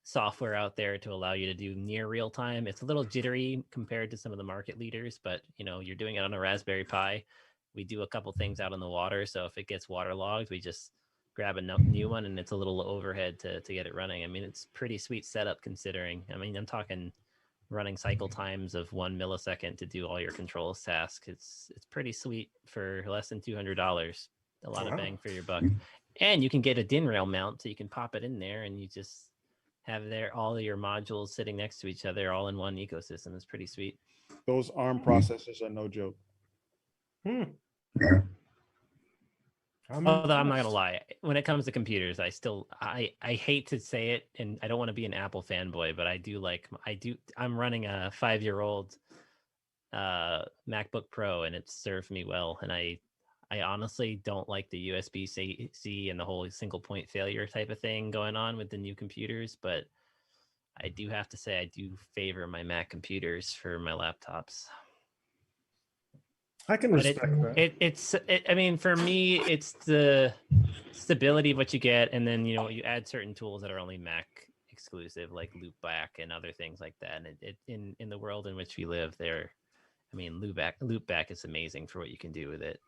software out there to allow you to do near real time. It's a little jittery compared to some of the market leaders, but you're doing it on a Raspberry Pi. We do a couple things out on the water, so if it gets waterlogged, we just grab a new one, and it's a little overhead to get it running. I mean, it's pretty sweet setup considering. I mean, I'm talking running cycle times of 1 millisecond to do all your controls tasks. It's pretty sweet for less than $200. A lot of bang for your buck. And you can get a DIN rail mount, so you can pop it in there and you just have all of your modules sitting next to each other all in one ecosystem. It's pretty sweet. Those ARM processors are no joke. Yeah. Although I'm not gonna lie, when it comes to computers, I hate to say it, and I don't want to be an Apple fanboy, but I'm running a 5-year-old MacBook Pro, and it's served me well, and I I honestly don't like the USB-C and the whole single point failure type of thing going on with the new computers, but I do have to say I do favor my Mac computers for my laptops. I can But respect that. I mean, for me, it's the stability of what you get, and then you add certain tools that are only Mac exclusive, like Loopback and other things like that. And in the world in which we live, Loopback is amazing for what you can do with it.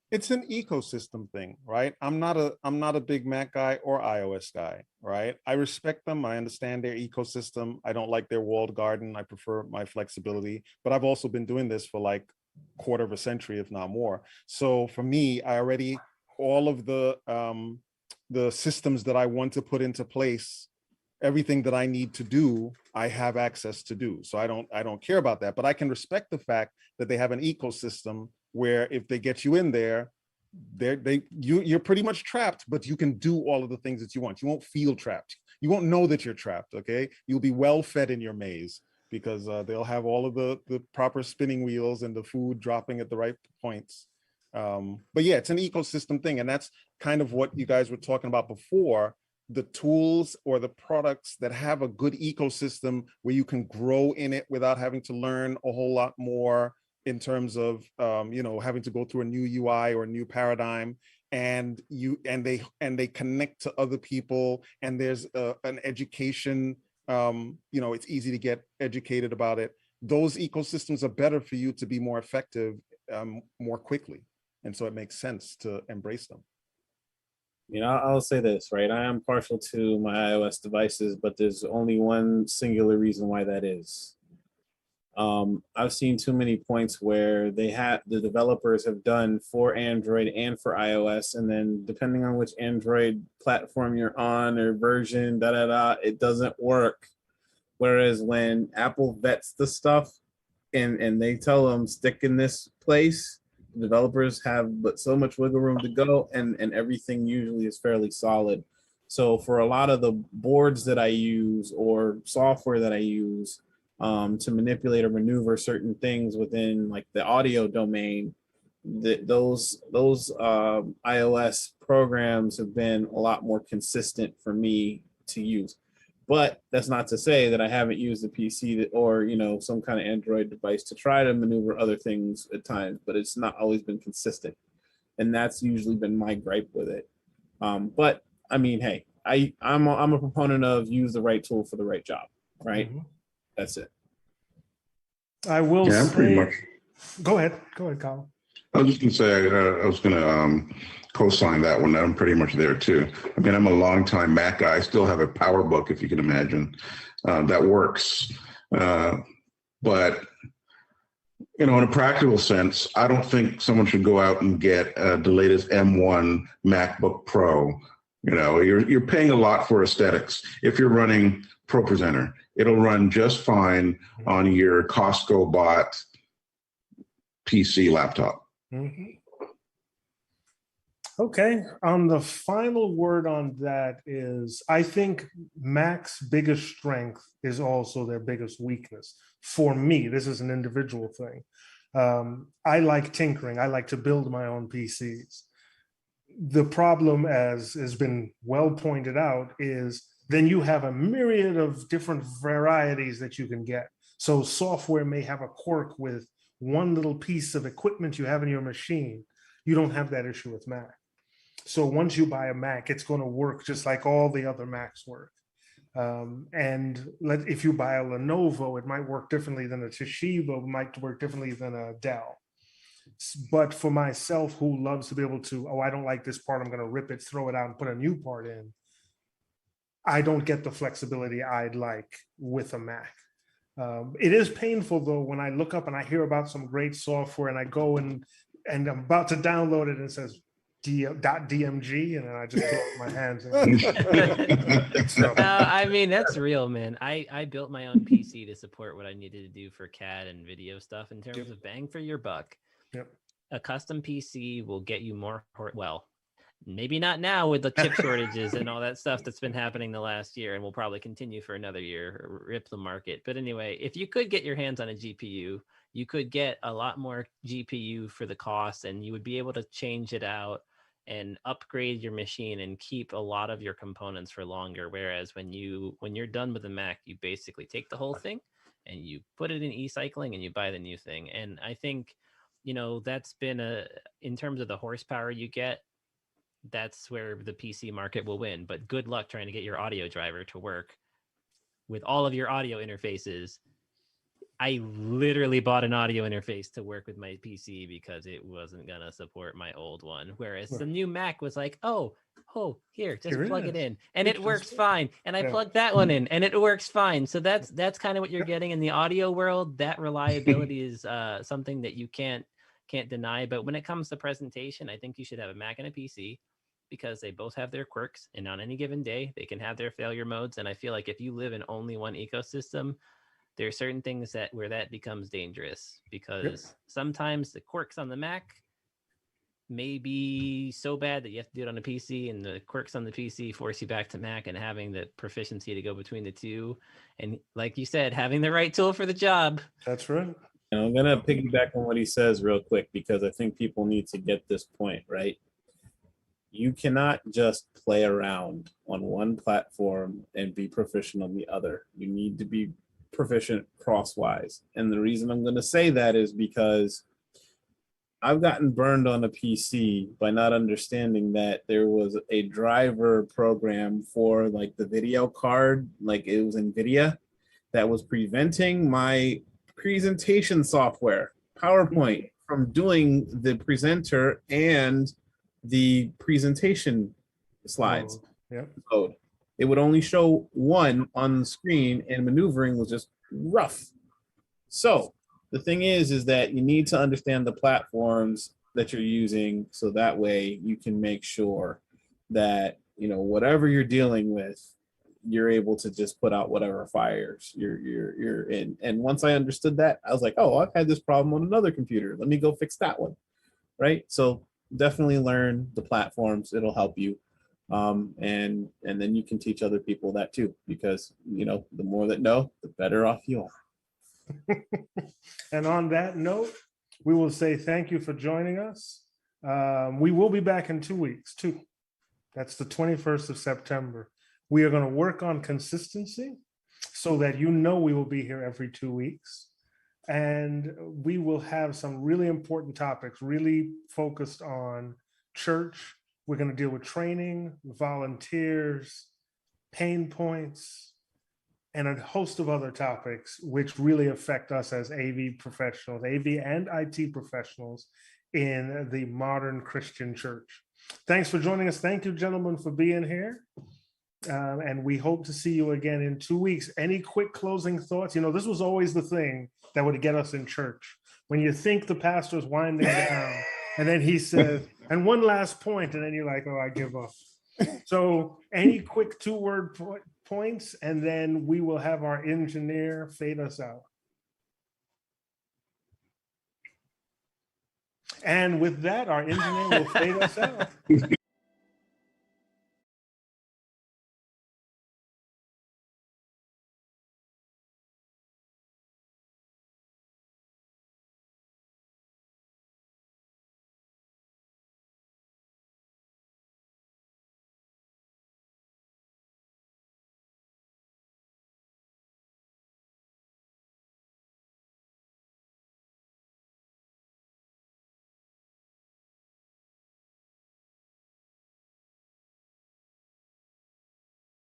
It's an ecosystem thing, right? I'm not a big Mac guy or iOS guy, right? I respect them. I understand their ecosystem. I don't like their walled garden. I prefer my flexibility, but I've also been doing this for like quarter of a century, if not more. So for me, all of the systems that I want to put into place, everything that I need to do, I have access to do. So I don't care about that, but I can respect the fact that they have an ecosystem where if they get you in there, you're pretty much trapped, but you can do all of the things that you want. You won't feel trapped. You won't know that you're trapped, okay? You'll be well fed in your maze because they'll have all of the proper spinning wheels and the food dropping at the right points. But yeah, it's an ecosystem thing. And that's kind of what you guys were talking about before, the tools or the products that have a good ecosystem where you can grow in it without having to learn a whole lot more in terms of having to go through a new UI or a new paradigm, and they connect to other people, and there's an education, it's easy to get educated about it. Those ecosystems are better for you to be more effective more quickly, and so it makes sense to embrace them. I'll say this, right? I am partial to my iOS devices, but there's only one singular reason why that is. I've seen too many points where the developers have done for Android and for iOS, and then depending on which Android platform you're on or version, it doesn't work. Whereas when Apple vets the stuff and they tell them stick in this place, developers have but so much wiggle room to go, and everything usually is fairly solid. So for a lot of the boards that I use or software that I use to manipulate or maneuver certain things within like the audio domain, those iOS programs have been a lot more consistent for me to use. But that's not to say that I haven't used a PC or some kind of Android device to try to maneuver other things at times, but it's not always been consistent, and that's usually been my gripe with it. But I mean, hey, I'm a proponent of use the right tool for the right job, right? Mhm. That's it. I will Yeah, I'm pretty say, much. go ahead, Colin. I was just going to say, I was going to co-sign that one. I'm pretty much there too. I mean, I'm a longtime Mac guy. I still have a PowerBook, if you can imagine, that works. But, in a practical sense, I don't think someone should go out and get the latest M1 MacBook Pro. You're paying a lot for aesthetics. If you're running ProPresenter, it'll run just fine on your Costco bought PC laptop. Mhm. Okay, the final word on that is, I think Mac's biggest strength is also their biggest weakness. For me, this is an individual thing. I like tinkering. I like to build my own PCs. The problem, as has been well pointed out, is then you have a myriad of different varieties that you can get. So software may have a quirk with one little piece of equipment you have in your machine. You don't have that issue with Mac. So once you buy a Mac, it's going to work just like all the other Macs work. If you buy a Lenovo, it might work differently than a Toshiba, it might work differently than a Dell. But for myself, who loves to be able to, I don't like this part, I'm going to rip it, throw it out, and put a new part in, I don't get the flexibility I'd like with a Mac. It is painful though when I look up and I hear about some great software and I go and I'm about to download it and it says .dmg, and then I just throw up my hands. I mean, that's real, man. I built my own PC to support what I needed to do for CAD and video stuff in terms of bang for your buck. Yep. A custom PC will get you more, well, maybe not now with the chip shortages and all that stuff that's been happening the last year and will probably continue for another year, rip the market. But anyway, if you could get your hands on a GPU, you could get a lot more GPU for the cost, and you would be able to change it out and upgrade your machine and keep a lot of your components for longer. Whereas when you're done with the Mac, you basically take the whole thing and you put it in e-cycling and you buy the new thing. And I think, that's been in terms of the horsepower you get, that's where the PC market will win. But good luck trying to get your audio driver to work with all of your audio interfaces. I literally bought an audio interface to work with my PC because it wasn't gonna support my old one. Whereas the new Mac was like, oh, here, just Here it plug it is. in, and Which it is works good. fine. And I Yeah. plugged that one in, and it works fine. So that's kind of what you're getting in the audio world. That reliability is something that you can't deny. But when it comes to presentation, I think you should have a Mac and a PC, because they both have their quirks, and on any given day they can have their failure modes. And I feel like if you live in only one ecosystem, there are certain things where that becomes dangerous, because sometimes the quirks on the Mac may be so bad that you have to do it on a PC, and the quirks on the PC force you back to Mac, and having the proficiency to go between the two. And like you said, having the right tool for the job. That's right. And I'm gonna piggyback on what he says real quick, because I think people need to get this point right. You cannot just play around on one platform and be proficient on the other. You need to be proficient crosswise. And the reason I'm going to say that is because I've gotten burned on a PC by not understanding that there was a driver program for like the video card, like it was NVIDIA, that was preventing my presentation software, PowerPoint, from doing the presenter and the presentation slides code. It would only show one on the screen, and maneuvering was just rough. So the thing is that you need to understand the platforms that you're using, so that way you can make sure that whatever you're dealing with, you're able to just put out whatever fires you're in. And once I understood that, I was like, oh, I've had this problem on another computer. Let me go fix that one. Right? So definitely learn the platforms. It'll help you. And then you can teach other people that too, because the more that know, the better off you are. And on that note, we will say thank you for joining us. We will be back in 2 weeks too. That's the 21st of September. We are going to work on consistency so that we will be here every 2 weeks. And we will have some really important topics, really focused on church. We're going to deal with training, volunteers, pain points, and a host of other topics which really affect us as AV professionals, AV and IT professionals in the modern Christian church. Thanks for joining us. Thank you, gentlemen, for being here. And we hope to see you again in 2 weeks. Any quick closing thoughts? This was always the thing that would get us in church. When you think the pastor's winding down, and then he says, and one last point, and then you're like, oh, I give up. So any quick 2-word points, and then we will have our engineer fade us out. And with that, our engineer will fade us out.